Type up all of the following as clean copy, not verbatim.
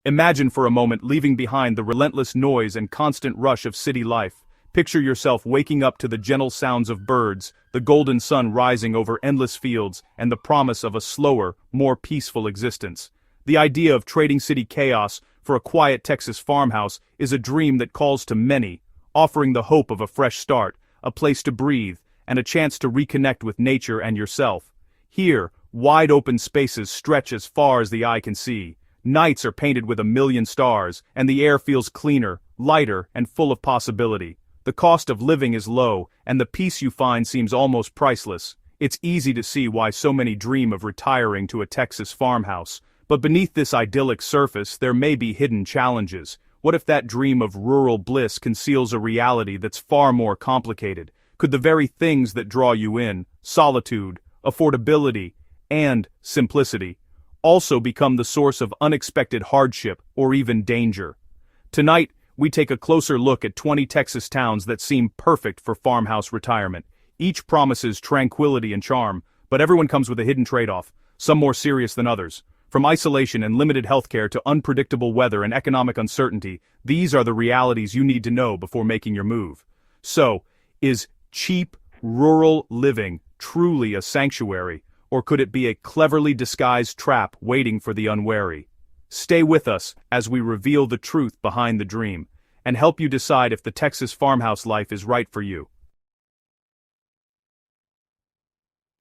Imagine for a moment leaving behind the relentless noise and constant rush of city life. Picture yourself waking up to the gentle sounds of birds, the golden sun rising over endless fields, and the promise of a slower, more peaceful existence. The idea of trading city chaos for a quiet Texas farmhouse is a dream that calls to many, offering the hope of a fresh start, a place to breathe, and a chance to reconnect with nature and yourself. Here, wide open spaces stretch as far as the eye can see. Nights are painted with a million stars, and the air feels cleaner, lighter, and full of possibility. The cost of living is low, and the peace you find seems almost priceless. It's easy to see why so many dream of retiring to a Texas farmhouse. But beneath this idyllic surface, there may be hidden challenges. What if that dream of rural bliss conceals a reality that's far more complicated? Could the very things that draw you in, solitude, affordability, and simplicity, also become the source of unexpected hardship or even danger? Tonight, we take a closer look at 20 Texas towns that seem perfect for farmhouse retirement. Each promises tranquility and charm, but everyone comes with a hidden trade-off, some more serious than others. From isolation and limited healthcare to unpredictable weather and economic uncertainty, these are the realities you need to know before making your move. So, is cheap, rural living truly a sanctuary, or could it be a cleverly disguised trap waiting for the unwary? Stay with us as we reveal the truth behind the dream, and help you decide if the Texas farmhouse life is right for you.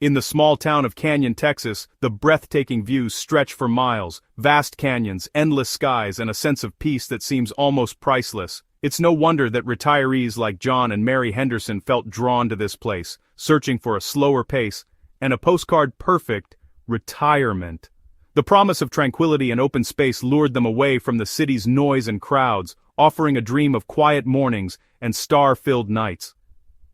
In the small town of Canyon, Texas, the breathtaking views stretch for miles, vast canyons, endless skies, and a sense of peace that seems almost priceless. It's no wonder that retirees like John and Mary Henderson felt drawn to this place, searching for a slower pace and a postcard-perfect retirement. The promise of tranquility and open space lured them away from the city's noise and crowds, offering a dream of quiet mornings and star-filled nights.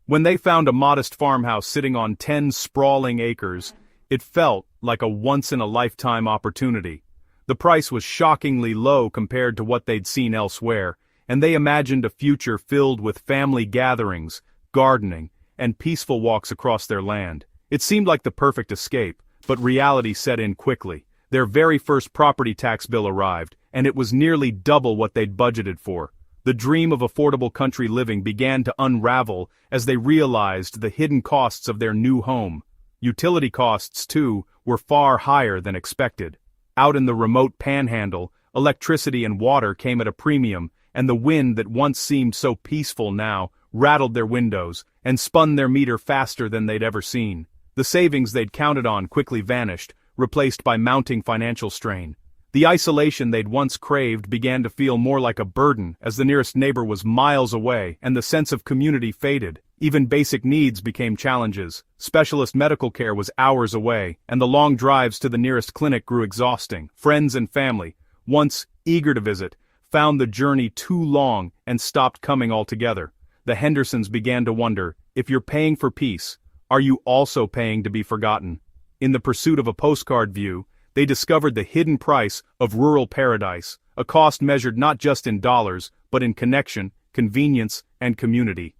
When they found a modest farmhouse sitting on 10 sprawling acres, it felt like a once-in-a-lifetime opportunity. The price was shockingly low compared to what they'd seen elsewhere, and they imagined a future filled with family gatherings, gardening, and peaceful walks across their land. It seemed like the perfect escape, but reality set in quickly. Their very first property tax bill arrived, and it was nearly double what they'd budgeted for. The dream of affordable country living began to unravel as they realized the hidden costs of their new home. Utility costs, too, were far higher than expected. Out in the remote panhandle, electricity and water came at a premium, and the wind that once seemed so peaceful now rattled their windows and spun their meter faster than they'd ever seen. The savings they'd counted on quickly vanished, replaced by mounting financial strain. The isolation they'd once craved began to feel more like a burden as the nearest neighbor was miles away and the sense of community faded. Even basic needs became challenges. Specialist medical care was hours away, and the long drives to the nearest clinic grew exhausting. Friends and family, once eager to visit, found the journey too long and stopped coming altogether. The Hendersons began to wonder, if you're paying for peace, are you also paying to be forgotten? In the pursuit of a postcard view, they discovered the hidden price of rural paradise, a cost measured not just in dollars, but in connection, convenience, and community.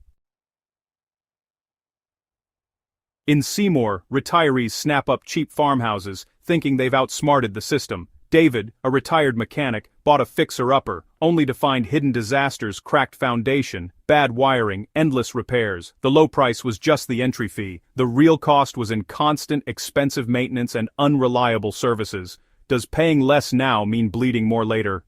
In Seymour, retirees snap up cheap farmhouses, thinking they've outsmarted the system. David, a retired mechanic, bought a fixer-upper, only to find hidden disasters: cracked foundation, bad wiring, endless repairs. The low price was just the entry fee. The real cost was in constant, expensive maintenance and unreliable services. Does paying less now mean bleeding more later?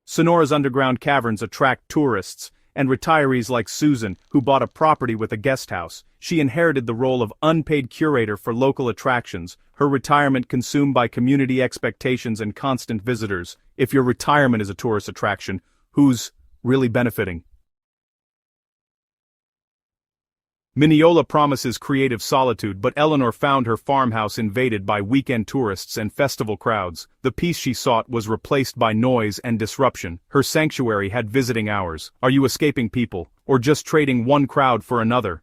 Sonora's underground caverns attract tourists, and retirees like Susan, who bought a property with a guest house. She inherited the role of unpaid curator for local attractions, her retirement consumed by community expectations and constant visitors. If your retirement is a tourist attraction, who's really benefiting? Mineola promises creative solitude, but Eleanor found her farmhouse invaded by weekend tourists and festival crowds. The peace she sought was replaced by noise and disruption. Her sanctuary had visiting hours. Are you escaping people, or just trading one crowd for another?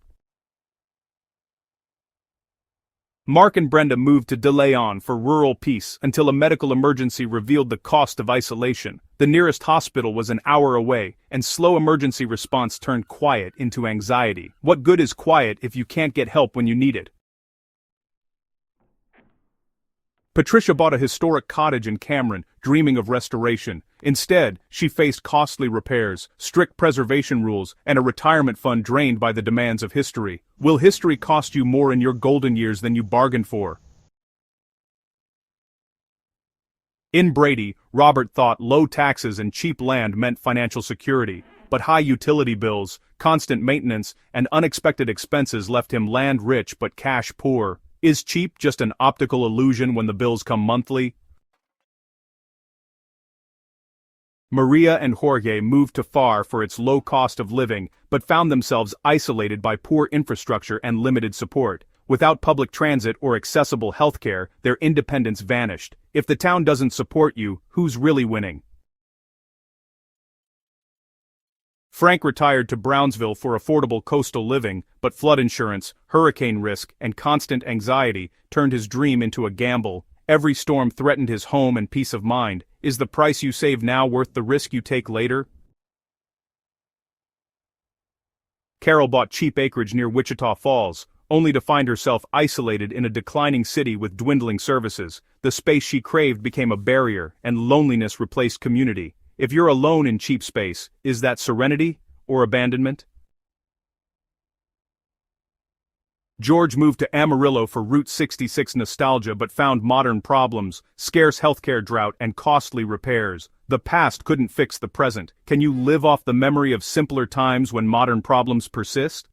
Mark and Brenda moved to De Leon for rural peace until a medical emergency revealed the cost of isolation. The nearest hospital was an hour away, and slow emergency response turned quiet into anxiety. What good is quiet if you can't get help when you need it? Patricia bought a historic cottage in Cameron, dreaming of restoration. Instead, she faced costly repairs, strict preservation rules, and a retirement fund drained by the demands of history. Will history cost you more in your golden years than you bargained for? In Brady, Robert thought low taxes and cheap land meant financial security, but high utility bills, constant maintenance, and unexpected expenses left him land rich but cash poor. Is cheap just an optical illusion when the bills come monthly? Maria and Jorge moved to Far for its low cost of living, but found themselves isolated by poor infrastructure and limited support. Without public transit or accessible healthcare, their independence vanished. If the town doesn't support you, who's really winning? Frank retired to Brownsville for affordable coastal living, but flood insurance, hurricane risk, and constant anxiety turned his dream into a gamble. Every storm threatened his home and peace of mind. Is the price you save now worth the risk you take later? Carol bought cheap acreage near Wichita Falls, only to find herself isolated in a declining city with dwindling services. The space she craved became a barrier, and loneliness replaced community. If you're alone in cheap space, is that serenity or abandonment? George moved to Amarillo for Route 66 nostalgia but found modern problems, scarce healthcare drought, and costly repairs. The past couldn't fix the present. Can you live off the memory of simpler times when modern problems persist?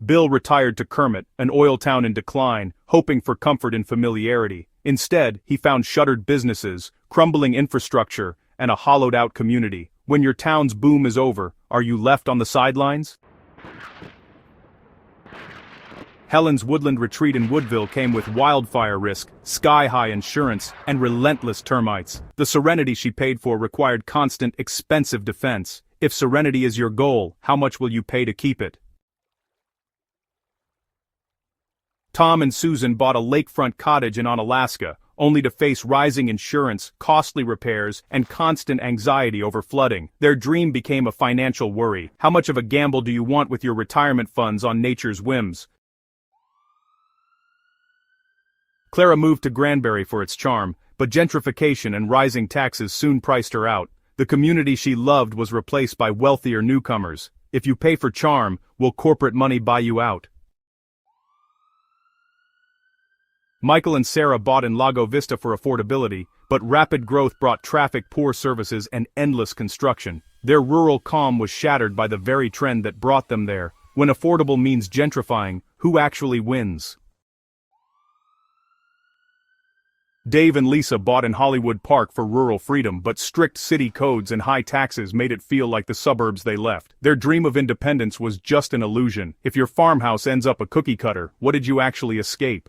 Bill retired to Kermit, an oil town in decline, hoping for comfort and familiarity. Instead, he found shuttered businesses, crumbling infrastructure, and a hollowed-out community. When your town's boom is over, are you left on the sidelines? Helen's woodland retreat in Woodville came with wildfire risk, sky-high insurance, and relentless termites. The serenity she paid for required constant, expensive defense. If serenity is your goal, how much will you pay to keep it? Tom and Susan bought a lakefront cottage in Onalaska, only to face rising insurance, costly repairs, and constant anxiety over flooding. Their dream became a financial worry. How much of a gamble do you want with your retirement funds on nature's whims? Clara moved to Granbury for its charm, but gentrification and rising taxes soon priced her out. The community she loved was replaced by wealthier newcomers. If you pay for charm, will corporate money buy you out? Michael and Sarah bought in Lago Vista for affordability, but rapid growth brought traffic, poor services, and endless construction. Their rural calm was shattered by the very trend that brought them there. When affordable means gentrifying, who actually wins? Dave and Lisa bought in Hollywood Park for rural freedom, but strict city codes and high taxes made it feel like the suburbs they left. Their dream of independence was just an illusion. If your farmhouse ends up a cookie cutter, what did you actually escape?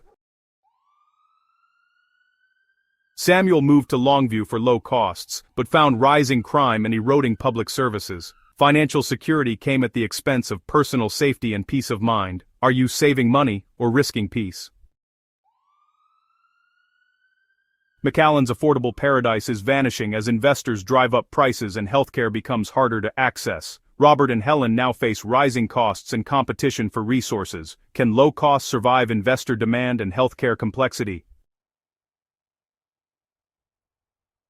Samuel moved to Longview for low costs, but found rising crime and eroding public services. Financial security came at the expense of personal safety and peace of mind. Are you saving money or risking peace? McAllen's affordable paradise is vanishing as investors drive up prices and healthcare becomes harder to access. Robert and Helen now face rising costs and competition for resources. Can low costs survive investor demand and healthcare complexity?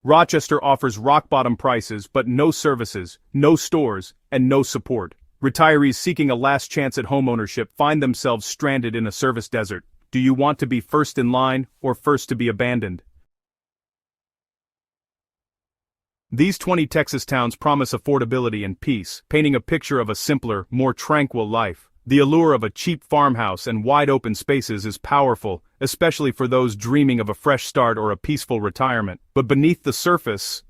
Rochester offers rock-bottom prices but no services, no stores, and no support. Retirees seeking a last chance at homeownership find themselves stranded in a service desert. Do you want to be first in line or first to be abandoned? These 20 Texas towns promise affordability and peace, painting a picture of a simpler, more tranquil life. The allure of a cheap farmhouse and wide-open spaces is powerful, especially for those dreaming of a fresh start or a peaceful retirement. But beneath the surface,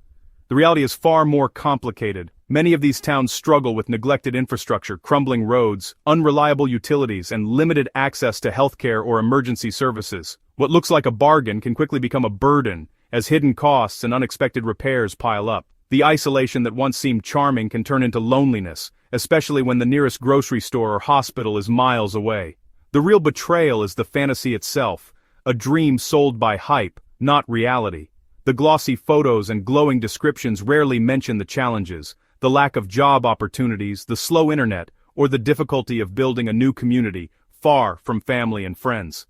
the reality is far more complicated. Many of these towns struggle with neglected infrastructure, crumbling roads, unreliable utilities, and limited access to healthcare or emergency services. What looks like a bargain can quickly become a burden, as hidden costs and unexpected repairs pile up. The isolation that once seemed charming can turn into loneliness, especially when the nearest grocery store or hospital is miles away. The real betrayal is the fantasy itself, a dream sold by hype, not reality. The glossy photos and glowing descriptions rarely mention the challenges, the lack of job opportunities, the slow internet, or the difficulty of building a new community, far from family and friends.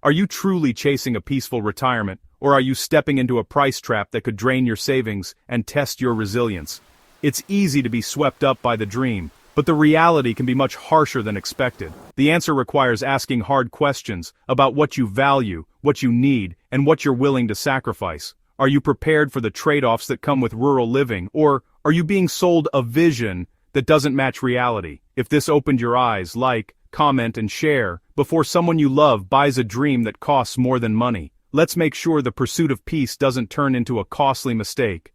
Are you truly chasing a peaceful retirement, or are you stepping into a price trap that could drain your savings and test your resilience? It's easy to be swept up by the dream, but the reality can be much harsher than expected. The answer requires asking hard questions about what you value, what you need, and what you're willing to sacrifice. Are you prepared for the trade-offs that come with rural living, or are you being sold a vision that doesn't match reality? If this opened your eyes, like, comment, and share before someone you love buys a dream that costs more than money. Let's make sure the pursuit of peace doesn't turn into a costly mistake.